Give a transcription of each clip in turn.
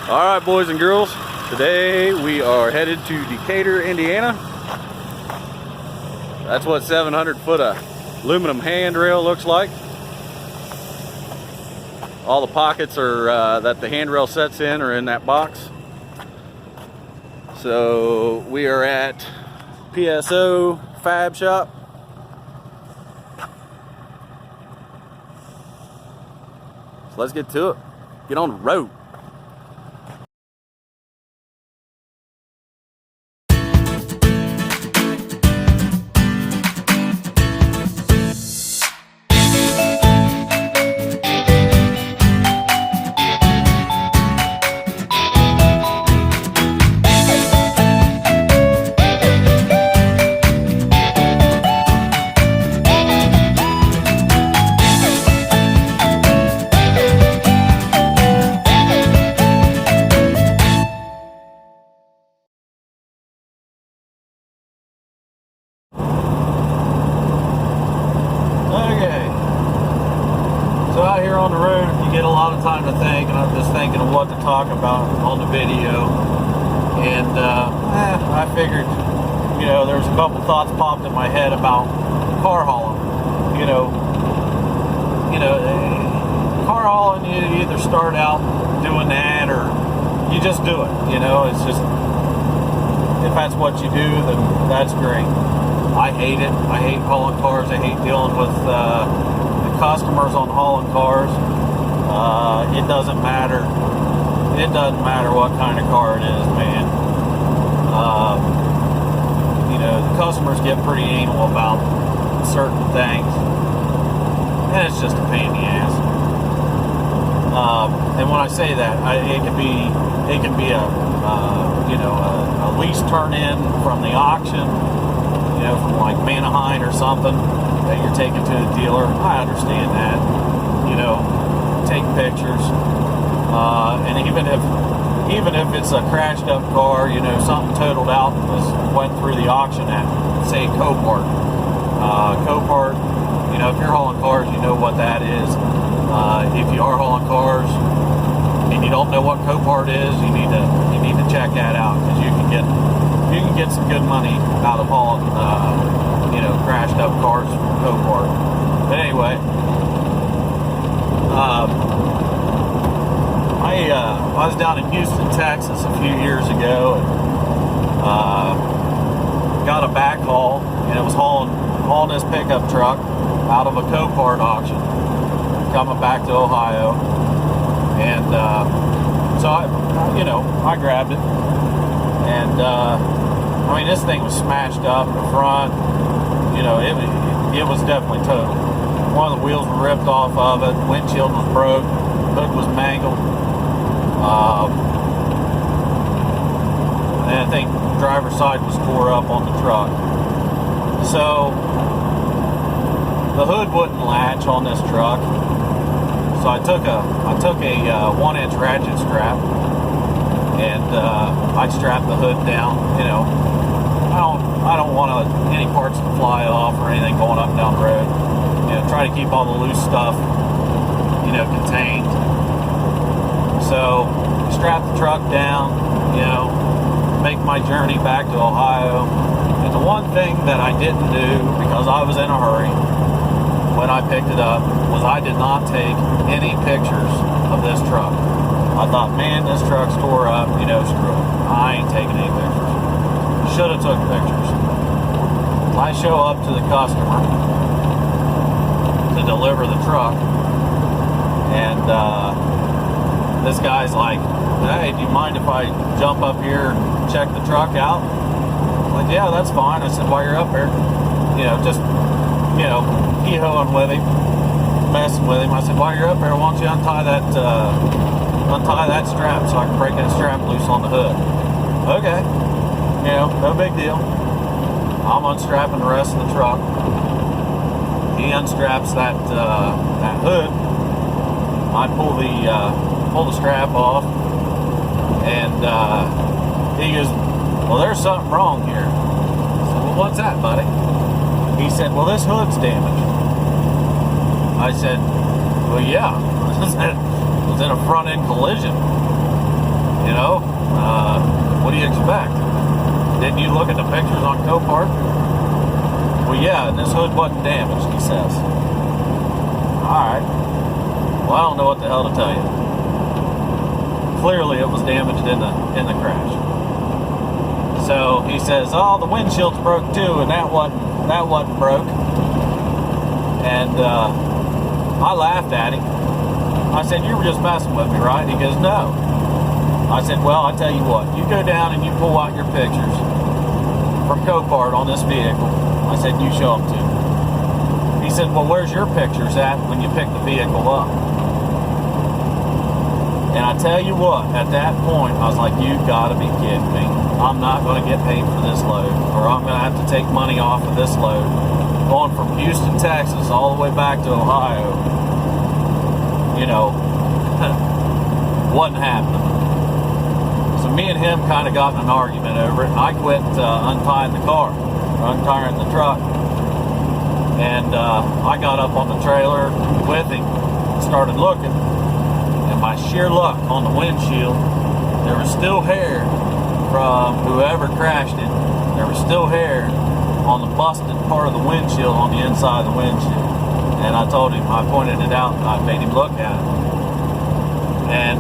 All right, boys and girls, today we are headed to Decatur, Indiana. That's what 700 foot of aluminum handrail looks like. All the pockets are that the handrail sets in are in that box. So we are at PSO Fab Shop. So let's get to it. Get on the road. So out here on the road, you get a lot of time to think, and I'm just thinking of what to talk about on the video. And I figured, you know, there was a couple thoughts popped in my head about car hauling. You know, car hauling, you either start out doing that or you just do it. You know, it's just, if that's what you do, then that's great. I hate it. I hate hauling cars. I hate dealing with customers on hauling cars. It doesn't matter. It doesn't matter what kind of car it is, man. You know, the customers get pretty anal about certain things, and it's just a pain in the ass. And when I say that, it can be a lease turn in from the auction, you know, from like Manheim or something that you're taking to the dealer. I understand that, you know, take pictures, and even if it's a crashed up car, you know, something totaled out went through the auction at, say, Copart. Copart, you know, if you're hauling cars, you know what that is. If you are hauling cars and you don't know what Copart is, you need to check that out, because you can get some good money out of hauling crashed up cars from Copart. But anyway, I was down in Houston, Texas a few years ago, and got a backhaul, and it was hauling this pickup truck out of a Copart auction coming back to Ohio. And so I grabbed it, and I mean, this thing was smashed up in the front. You know, it was definitely totaled. One of the wheels were ripped off of it, windshield was broke, hood was mangled, and I think the driver's side was tore up on the truck. So the hood wouldn't latch on this truck. So I took a 1-inch ratchet strap, and I strapped the hood down. You know, I don't want any parts to fly off or anything going up and down the road. You know, try to keep all the loose stuff, you know, contained. So strap the truck down, you know, make my journey back to Ohio. And the one thing that I didn't do, because I was in a hurry when I picked it up, was I did not take any pictures of this truck. I thought, man, this truck's tore up, you know, screw it. I ain't taking any pictures. Should have took pictures. I show up to the customer to deliver the truck, and this guy's like, hey, do you mind if I jump up here and check the truck out? I'm like, yeah, that's fine. I said, while you're up here, you know, just, you know, hee-hawing with him, messing with him. I said, while you're up there, why don't you untie that strap so I can break that strap loose on the hood? Okay, you know, no big deal. I'm unstrapping the rest of the truck. He unstraps that hood. I pull the strap off, and he goes, well, there's something wrong here. I said, well, what's that, buddy? He said, well, this hood's damaged. I said, well, yeah. It was in a front-end collision. You know, what do you expect? Didn't you look at the pictures on Copart? Well, yeah, and this hood wasn't damaged, he says. Alright. Well, I don't know what the hell to tell you. Clearly it was damaged in the crash. So he says, oh, the windshield's broke too, and that wasn't broke. And I laughed at him. I said, you were just messing with me, right? He goes, no. I said, well, I tell you what, you go down and you pull out your pictures from Copart on this vehicle. I said, you show them to me. He said, well, where's your pictures at when you pick the vehicle up? And I tell you what, at that point, I was like, you gotta be kidding me. I'm not gonna get paid for this load, or I'm gonna have to take money off of this load. Going from Houston, Texas, all the way back to Ohio, you know, wasn't happening. So me and him kind of got in an argument over it, and I quit untying the truck. And I got up on the trailer with him, started looking, and by sheer luck on the windshield, there was still hair from whoever crashed it. There was still hair on the busted part of the windshield on the inside of the windshield. And I told him, I pointed it out, and I made him look at it. And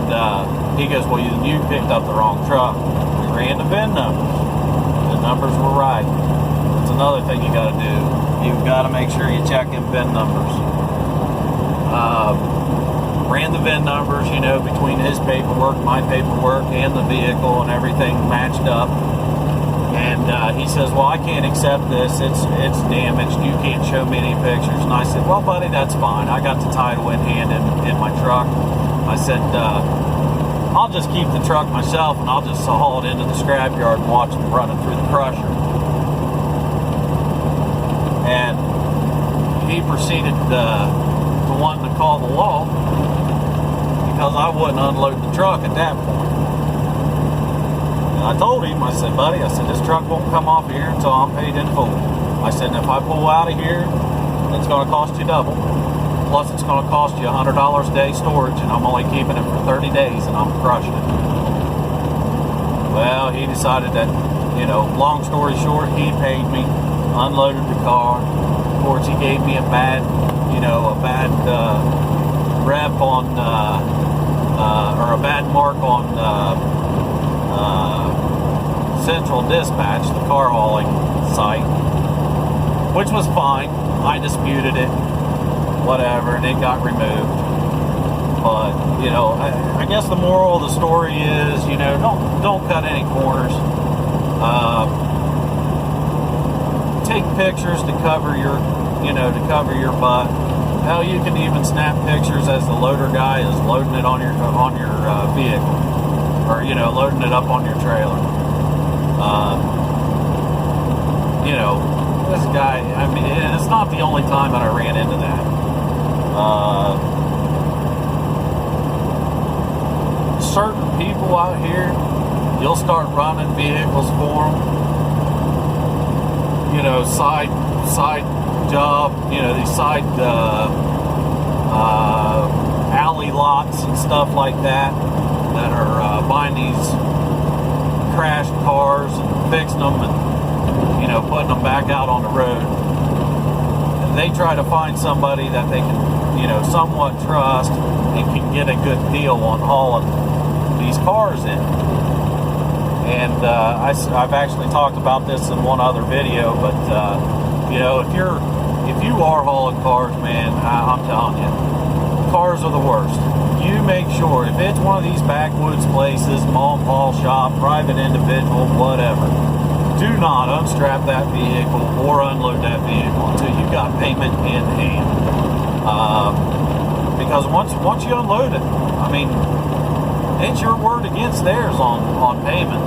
he goes, well, you picked up the wrong truck. We ran the VIN numbers. The numbers were right. That's another thing you got to do. You've got to make sure you check in VIN numbers. Ran the VIN numbers, you know, between his paperwork, my paperwork, and the vehicle, and everything matched up. And he says, well, I can't accept this. It's damaged. You can't show me any pictures. And I said, well, buddy, that's fine. I got the title in hand in my truck. I said, I'll just keep the truck myself, and I'll just haul it into the scrapyard and watch them running through the crusher. And he proceeded to want to call the law because I wouldn't unload the truck at that point. And I told him, I said, buddy, I said, this truck won't come off here until I'm paid in full. I said, and if I pull out of here, it's going to cost you double. Plus, it's going to cost you $100 a day storage, and I'm only keeping it for 30 days, and I'm crushing it. Well, he decided that, you know, long story short, he paid me, unloaded the car. Of course, he gave me a bad rep on, or a bad mark on Central Dispatch, the car hauling site, which was fine. I disputed it, whatever, and it got removed. But, you know, I guess the moral of the story is, you know, don't cut any corners. Take pictures to cover your butt. Hell, you can even snap pictures as the loader guy is loading it on your vehicle, or, you know, loading it up on your trailer. You know, this guy, I mean, and it's not the only time that I ran into that. Certain people out here, you'll start running vehicles for them. You know, side job, you know, these side alley lots and stuff like that are buying these crashed cars and fixing them and, you know, putting them back out on the road. And they try to find somebody that they can, you know, somewhat trust and can get a good deal on hauling these cars in. And I've actually talked about this in one other video, but you know, if you are hauling cars, man, I'm telling you, cars are the worst. You make sure, if it's one of these backwoods places, mom, haul shop, private individual, whatever, do not unstrap that vehicle or unload that vehicle until you got payment in hand. Because once you unload it, I mean, it's your word against theirs on payment.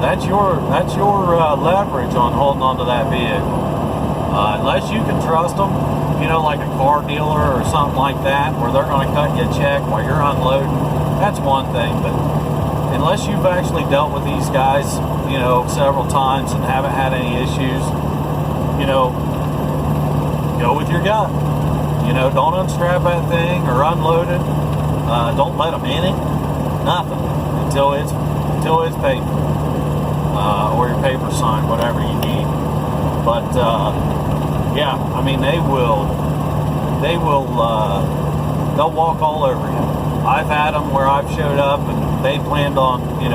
That's your leverage on holding onto that vehicle. Unless you can trust them, you know, like a car dealer or something like that, where they're going to cut you a check while you're unloading, that's one thing. But unless you've actually dealt with these guys, you know, several times and haven't had any issues, you know, go with your gut. You know, don't unstrap that thing or unload it. Don't let them in it. Nothing. until it's paid for, or your paper signed, whatever you need. But yeah, I mean they'll walk all over you. I've had them where I've showed up and they planned on, we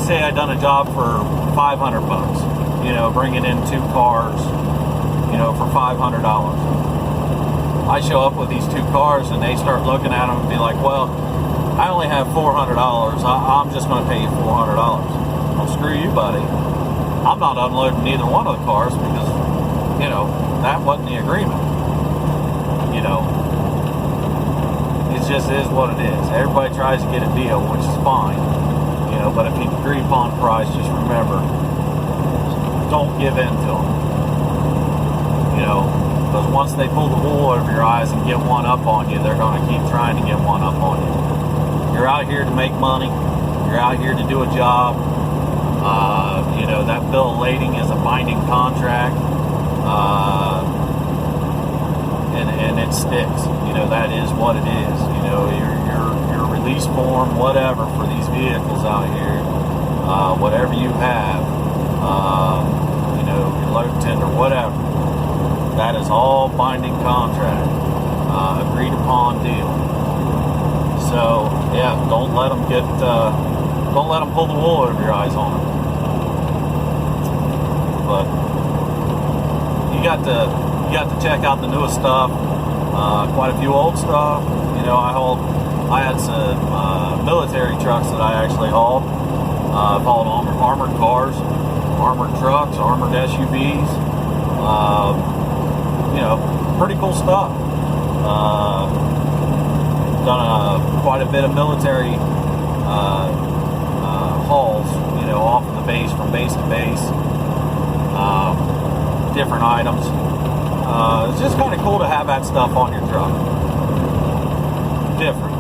say I done a job for $500, bringing in 2 cars, for $500. I show up with these 2 cars and they start looking at them and be like, well, I only have $400. I'm just going to pay you $400. Well, screw you, buddy. I'm not unloading either one of the cars because, that wasn't the agreement. It just is what it is. Everybody tries to get a deal, which is fine. But if you agree upon price, just remember, don't give in to them. Because once they pull the wool over your eyes and get one up on you, they're going to keep trying to get one up on you. You're out here to make money. You're out here to do a job. That bill of lading is a binding contract. And it sticks. That is what it is. Your release form, whatever, for these vehicles out here, whatever you have, your load tender, whatever, that is all binding contract, agreed upon deal. So yeah, don't let them pull the wool over your eyes on it. But you got to check out the newest stuff. Quite a few old stuff. I had some military trucks that I actually hauled. I've hauled armored cars, armored trucks, armored SUVs. Pretty cool stuff. Done quite a bit of military hauls, off of the base, from base to base. Different items. It's just kind of cool to have that stuff on your truck. Different.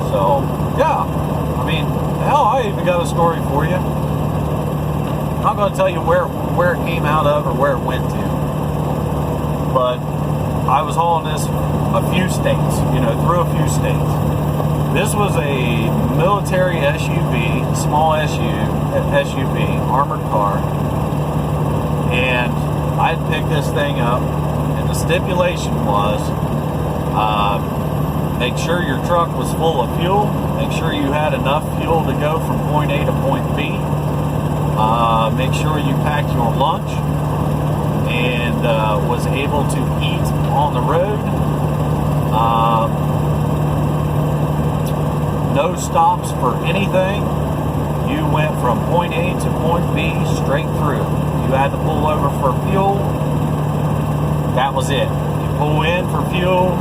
So, yeah. I mean, hell, I even got a story for you. I'm not going to tell you where it came out of or where it went to. But I was hauling this a few states, through a few states. This was a military SUV, small SUV, armored car. And I had picked this thing up, and the stipulation was, make sure your truck was full of fuel, make sure you had enough fuel to go from point A to point B, make sure you packed your lunch, and was able to eat on the road. No stops for anything. You went from point A to point B straight through. You had to pull over for fuel. That was it. You pull in for fuel,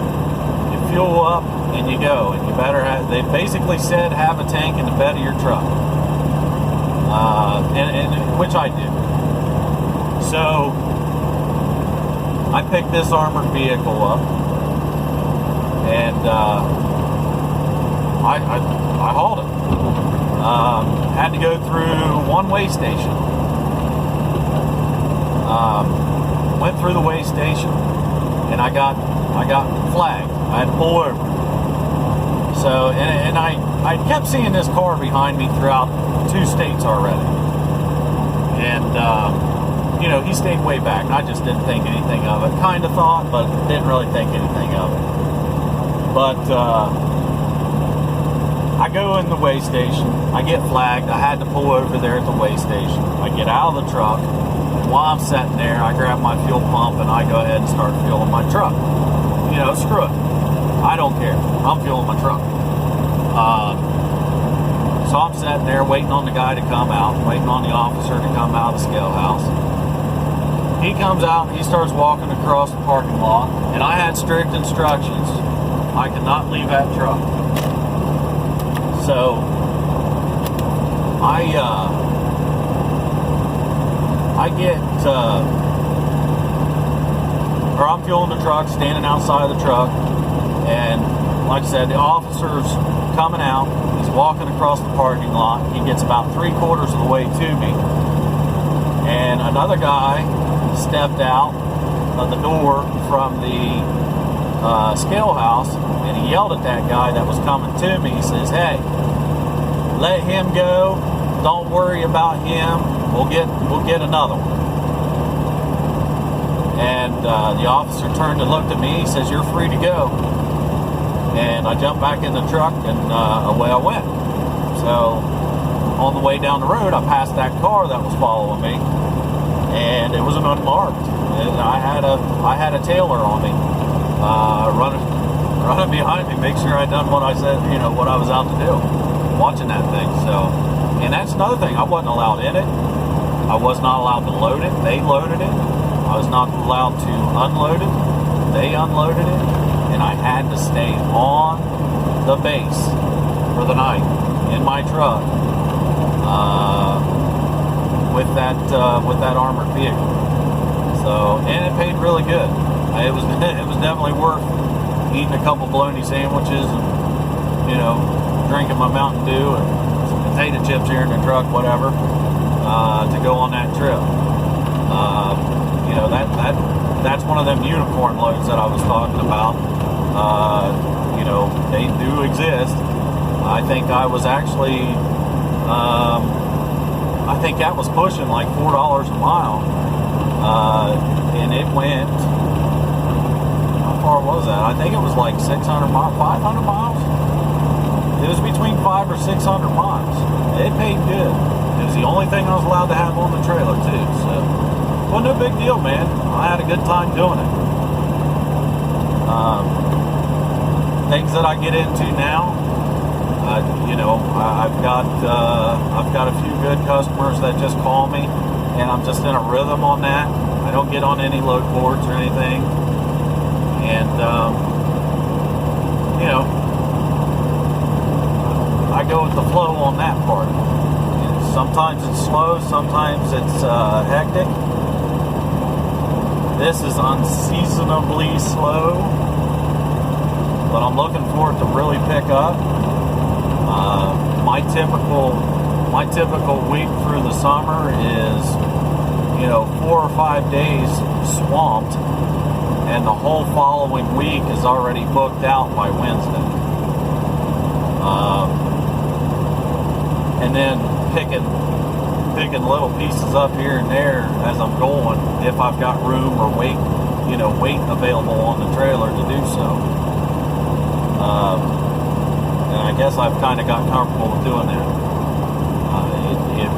you fuel up, and you go. And you better have, they basically said, have a tank in the bed of your truck. And which I did. So I picked this armored vehicle up, and I hauled it. Had to go through one weigh station. Went through the weigh station, and I got flagged. I had to pull over. So, and I kept seeing this car behind me throughout 2 states already. And he stayed way back. I just didn't think anything of it. Kind of thought, but didn't really think anything of it. But I go in the weigh station. I get flagged. I had to pull over there at the weigh station. I get out of the truck. And while I'm sitting there, I grab my fuel pump and I go ahead and start fueling my truck. Screw it. I don't care. I'm fueling my truck. So I'm sitting there waiting on the guy to come out, waiting on the officer to come out of the scale house. He comes out and he starts walking across the parking lot, and I had strict instructions. I could not leave that truck. So I'm fueling the truck, standing outside of the truck, and like I said, the officer's coming out. He's walking across the parking lot. He gets about 3/4 of the way to me, and another guy stepped out of the door from the scale house, and he yelled at that guy that was coming to me. He says, "Hey, let him go. Don't worry about him. We'll get another one." And the officer turned and looked at me. He says, "You're free to go." And I jumped back in the truck, and away I went. So on the way down the road, I passed that car that was following me, and it was an unmarked. And I had a tailer on me, running behind me, make sure I done what I said, what I was out to do, watching that thing. So, and that's another thing. I wasn't allowed in it. I was not allowed to load it. They loaded it. I was not allowed to unload it. They unloaded it, and I had to stay on the base for the night in my truck with that armored vehicle. So, and it paid really good. It was definitely worth eating a couple bologna sandwiches and drinking my Mountain Dew and some potato chips here in the truck, whatever, to go on that trip. That's one of them unicorn loads that I was talking about. They do exist. I think I was actually, I think that was pushing like $4 a mile, and it went. How far was that? I think it was like 600 miles, 500 miles. It was between 500 or 600 miles. It paid good. It was the only thing I was allowed to have on the trailer too. So it wasn't a big deal, man. I had a good time doing it. Things that I get into now, I've got a few good customers that just call me, and I'm just in a rhythm on that. I don't get on any load boards or anything, and I go with the flow on that part. And sometimes it's slow, sometimes it's hectic. This is unseasonably slow, but I'm looking for it to really pick up. My typical week through the summer is 4 or 5 days swamped, and the whole following week is already booked out by Wednesday. And then picking little pieces up here and there as I'm going, if I've got room or weight available on the trailer to do so. And I guess I've kind of got comfortable with doing that.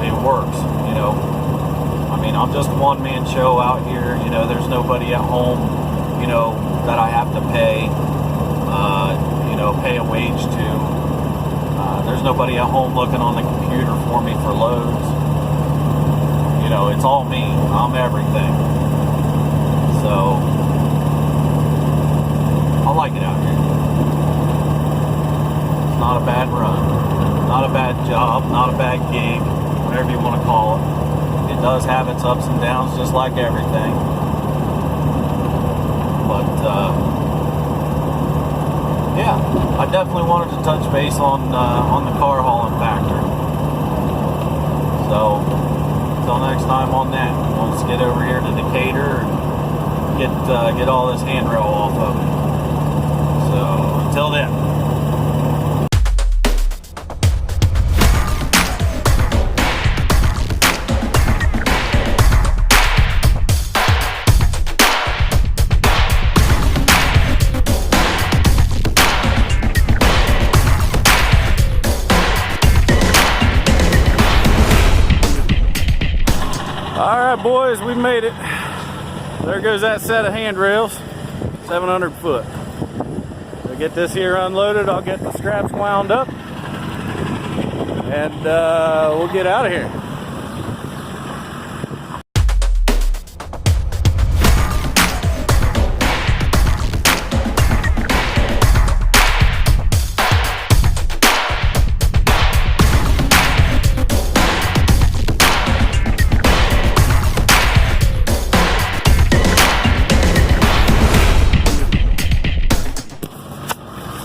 It works, I mean, I'm just a one-man show out here. There's nobody at home, that I have to pay, pay a wage to. There's nobody at home looking on the computer for me for loads. It's all me. I'm everything. So, I like it out here. It's not a bad run. Not a bad job. Not a bad gig. Whatever you want to call it. It does have its ups and downs, just like everything. But, yeah, I definitely wanted to touch base on the car hauling factor. So, until next time on that, let's get over here to Decatur and get all this handrail off of it. So, until then. Alright boys, we made it. There goes that set of handrails, 700 foot. I'll get this here unloaded, I'll get the straps wound up, and we'll get out of here.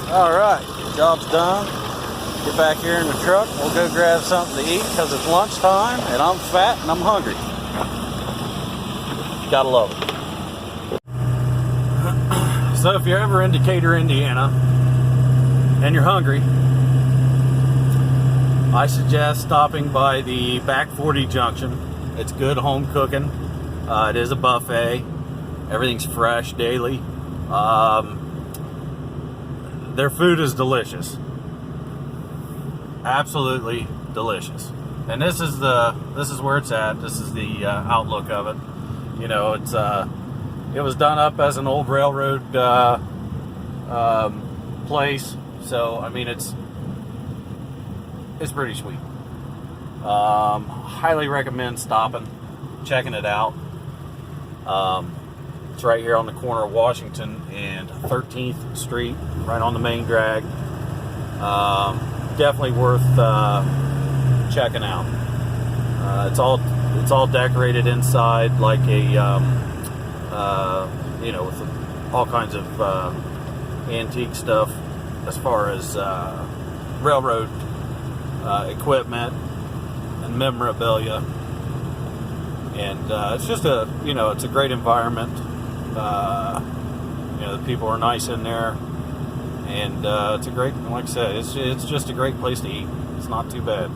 Alright, job's done. Get back here in the truck. We'll go grab something to eat because it's lunchtime and I'm fat and I'm hungry. Gotta love it. So if you're ever in Decatur, Indiana, and you're hungry, I suggest stopping by the Back 40 Junction. It's good home cooking. It is a buffet. Everything's fresh daily. Their food is delicious. Absolutely delicious. And this is where it's at. This is the outlook of it. You know, it was done up as an old railroad place. So I mean, it's pretty sweet. Highly recommend stopping, checking it out. It's right here on the corner of Washington and 13th Street, right on the main drag. Definitely worth checking out. It's all decorated inside like a you know, with all kinds of antique stuff as far as railroad equipment and memorabilia, and it's just it's a great environment. You know, the people are nice in there, and it's a great, like I said, it's just a great place to eat. It's not too bad.